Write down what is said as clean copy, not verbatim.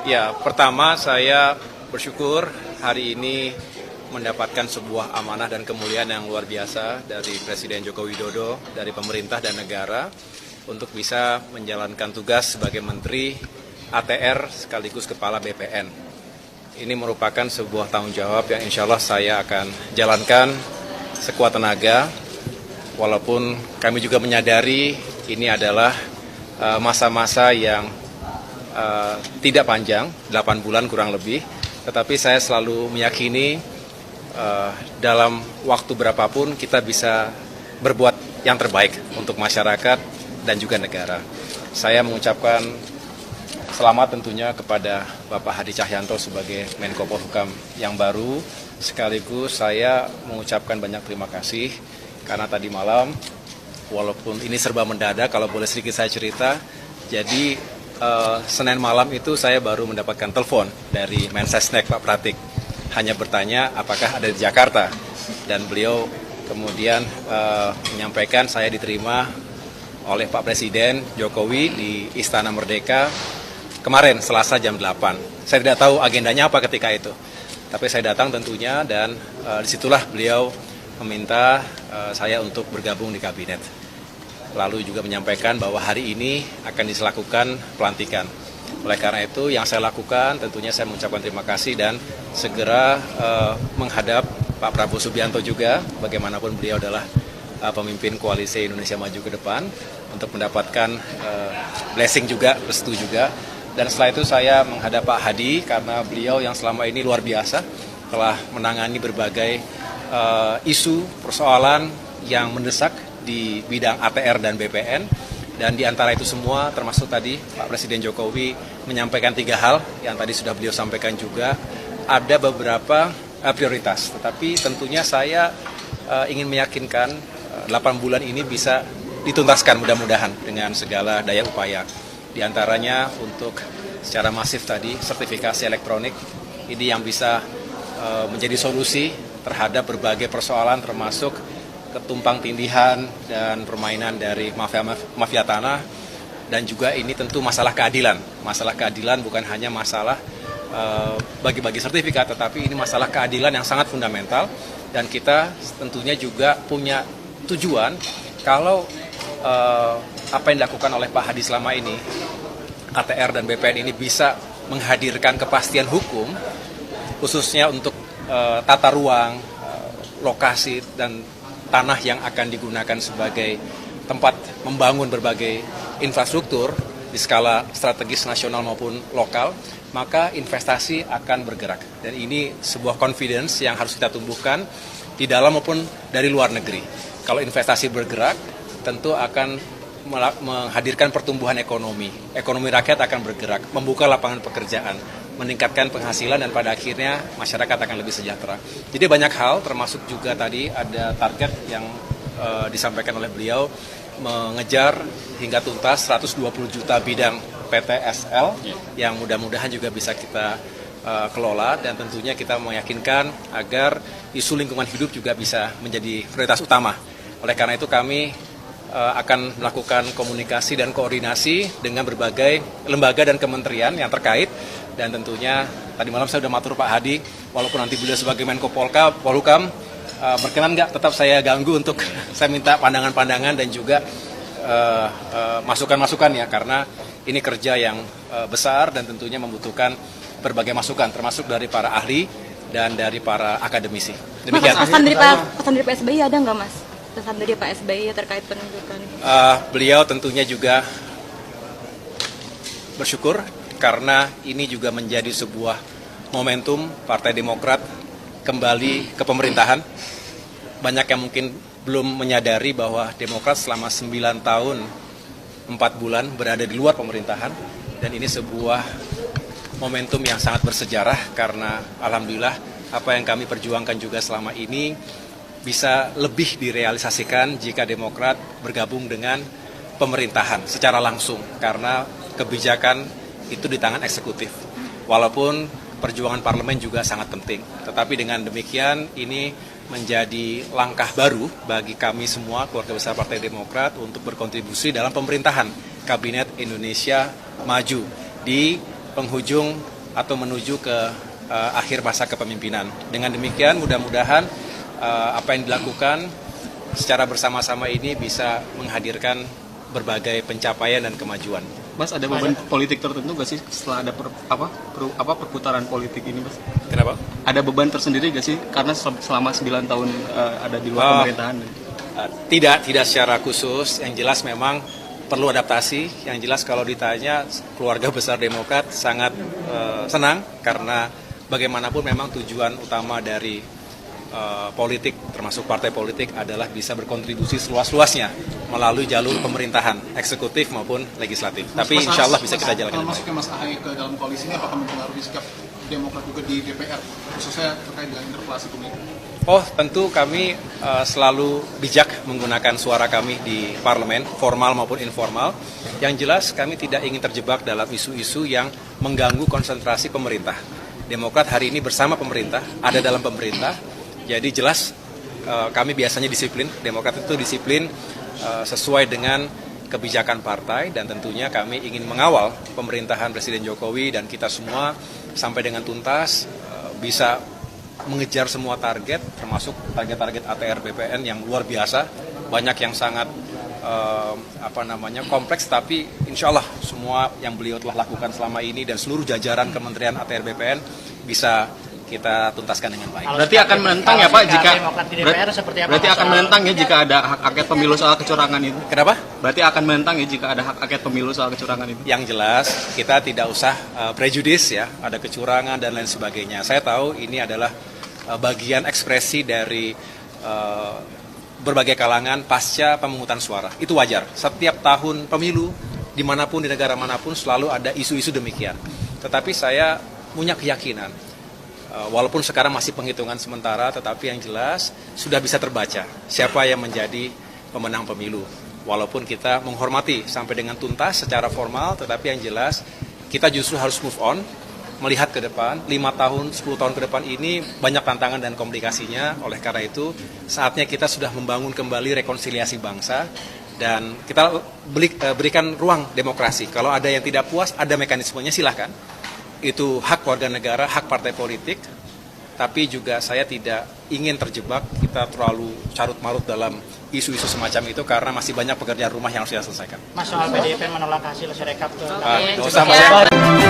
Ya, pertama saya bersyukur hari ini mendapatkan sebuah amanah dan kemuliaan yang luar biasa dari Presiden Joko Widodo, dari pemerintah dan negara untuk bisa menjalankan tugas sebagai Menteri ATR sekaligus Kepala BPN. Ini merupakan sebuah tanggung jawab yang insya Allah saya akan jalankan sekuat tenaga, walaupun kami juga menyadari ini adalah masa-masa yang tidak panjang, 8 bulan kurang lebih, tetapi saya selalu meyakini dalam waktu berapapun kita bisa berbuat yang terbaik untuk masyarakat dan juga negara. Saya mengucapkan selamat tentunya kepada Bapak Hadi Cahyanto sebagai Menko Polhukam yang baru, sekaligus saya mengucapkan banyak terima kasih karena tadi malam, walaupun ini serba mendadak, kalau boleh sedikit saya cerita, jadi Senin malam itu saya baru mendapatkan telepon dari Mensesnek Pak Pratik, hanya bertanya apakah ada di Jakarta, dan beliau kemudian menyampaikan saya diterima oleh Pak Presiden Jokowi di Istana Merdeka kemarin Selasa jam 8. Saya tidak tahu agendanya apa ketika itu, tapi saya datang tentunya, dan disitulah beliau meminta saya untuk bergabung di kabinet. Lalu juga menyampaikan bahwa hari ini akan dilakukan pelantikan. Oleh karena itu yang saya lakukan tentunya saya mengucapkan terima kasih dan segera menghadap Pak Prabowo Subianto juga, bagaimanapun beliau adalah pemimpin koalisi Indonesia Maju ke depan, untuk mendapatkan blessing juga, restu juga. Dan setelah itu saya menghadap Pak Hadi karena beliau yang selama ini luar biasa telah menangani berbagai isu, persoalan yang mendesak di bidang ATR dan BPN, dan di antara itu semua termasuk tadi Pak Presiden Jokowi menyampaikan 3 hal yang tadi sudah beliau sampaikan juga, ada beberapa prioritas, tetapi tentunya saya ingin meyakinkan 8 bulan ini bisa dituntaskan mudah-mudahan dengan segala daya upaya. Di antaranya untuk secara masif tadi sertifikasi elektronik, ini yang bisa menjadi solusi terhadap berbagai persoalan termasuk ketumpang tindihan dan permainan dari mafia tanah, dan juga ini tentu masalah keadilan. Masalah keadilan bukan hanya masalah bagi-bagi sertifikat, tetapi ini masalah keadilan yang sangat fundamental, dan kita tentunya juga punya tujuan kalau apa yang dilakukan oleh Pak Hadi selama ini, ATR dan BPN ini bisa menghadirkan kepastian hukum, khususnya untuk tata ruang, lokasi, dan tanah yang akan digunakan sebagai tempat membangun berbagai infrastruktur di skala strategis nasional maupun lokal, maka investasi akan bergerak. Dan ini sebuah confidence yang harus kita tumbuhkan di dalam maupun dari luar negeri. Kalau investasi bergerak, tentu akan menghadirkan pertumbuhan ekonomi. Ekonomi rakyat akan bergerak, membuka lapangan pekerjaan, meningkatkan penghasilan, dan pada akhirnya masyarakat akan lebih sejahtera. Jadi banyak hal, termasuk juga tadi ada target yang disampaikan oleh beliau, mengejar hingga tuntas 120 juta bidang PTSL yang mudah-mudahan juga bisa kita kelola, dan tentunya kita meyakinkan agar isu lingkungan hidup juga bisa menjadi prioritas utama. Oleh karena itu kami akan melakukan komunikasi dan koordinasi dengan berbagai lembaga dan kementerian yang terkait, dan tentunya tadi malam saya sudah matur Pak Hadi, walaupun nanti beliau sebagai Menko Polhukam, berkenan nggak tetap saya ganggu untuk saya minta pandangan-pandangan dan juga masukan-masukan ya, karena ini kerja yang besar dan tentunya membutuhkan berbagai masukan, termasuk dari para ahli dan dari para akademisi. Demikian. Pesan dari Pak SBY ada nggak Mas? Pesan dari Pak SBY terkait penunjukan? Beliau tentunya juga bersyukur karena ini juga menjadi sebuah momentum Partai Demokrat kembali ke pemerintahan. Banyak yang mungkin belum menyadari bahwa Demokrat selama 9 tahun 4 bulan berada di luar pemerintahan, dan ini sebuah momentum yang sangat bersejarah karena alhamdulillah apa yang kami perjuangkan juga selama ini bisa lebih direalisasikan jika Demokrat bergabung dengan pemerintahan secara langsung, karena kebijakan itu di tangan eksekutif. Walaupun perjuangan parlemen juga sangat penting, tetapi dengan demikian ini menjadi langkah baru bagi kami semua keluarga besar Partai Demokrat untuk berkontribusi dalam pemerintahan Kabinet Indonesia Maju di penghujung atau menuju ke akhir masa kepemimpinan. Dengan demikian mudah-mudahan apa yang dilakukan secara bersama-sama ini bisa menghadirkan berbagai pencapaian dan kemajuan. Mas, ada beban politik tertentu nggak sih setelah ada perputaran politik ini, Mas? Kenapa? Ada beban tersendiri nggak sih karena selama 9 tahun ada di luar pemerintahan? Tidak secara khusus. Yang jelas memang perlu adaptasi. Yang jelas kalau ditanya keluarga besar Demokrat sangat senang karena bagaimanapun memang tujuan utama dari politik, termasuk partai politik, adalah bisa berkontribusi seluas-luasnya melalui jalur pemerintahan, eksekutif maupun legislatif. Tapi insya Allah bisa kita jalankan. Kalau masuknya Mas Ahaye ke dalam koalisi ini, apakah mempengaruhi sikap Demokrat juga di DPR, khususnya terkait dengan interpelasi pemilu? Oh, tentu kami selalu bijak menggunakan suara kami di parlemen, formal maupun informal. Yang jelas kami tidak ingin terjebak dalam isu-isu yang mengganggu konsentrasi pemerintah. Demokrat hari ini bersama pemerintah, ada dalam pemerintah. Jadi jelas kami biasanya disiplin, Demokrat itu disiplin sesuai dengan kebijakan partai, dan tentunya kami ingin mengawal pemerintahan Presiden Jokowi dan kita semua sampai dengan tuntas, bisa mengejar semua target, termasuk target-target ATR BPN yang luar biasa, banyak yang sangat kompleks, tapi insya Allah semua yang beliau telah lakukan selama ini dan seluruh jajaran Kementerian ATR BPN bisa kita tuntaskan dengan baik. Berarti akan menentang ya Pak jika berarti akan menentang ya jika ada hak angket pemilu soal kecurangan itu. Kenapa? Berarti akan menentang ya jika ada hak angket pemilu soal kecurangan itu. Yang jelas kita tidak usah prejudis ya, ada kecurangan dan lain sebagainya. Saya tahu ini adalah bagian ekspresi dari berbagai kalangan pasca pemungutan suara. Itu wajar. Setiap tahun pemilu dimanapun di negara manapun selalu ada isu-isu demikian. Tetapi saya punya keyakinan, walaupun sekarang masih penghitungan sementara, tetapi yang jelas sudah bisa terbaca siapa yang menjadi pemenang pemilu. Walaupun kita menghormati sampai dengan tuntas secara formal, tetapi yang jelas kita justru harus move on, melihat ke depan, 5 tahun, 10 tahun ke depan ini banyak tantangan dan komplikasinya. Oleh karena itu, saatnya kita sudah membangun kembali rekonsiliasi bangsa, dan kita berikan ruang demokrasi. Kalau ada yang tidak puas, ada mekanismenya, silahkan. Itu hak warga negara, hak partai politik, tapi juga saya tidak ingin terjebak kita terlalu carut-marut dalam isu-isu semacam itu karena masih banyak pekerjaan rumah yang harus kita selesaikan. Mas, soal PDIP menolak hasil Sirekap ke Nggak usah, Mas.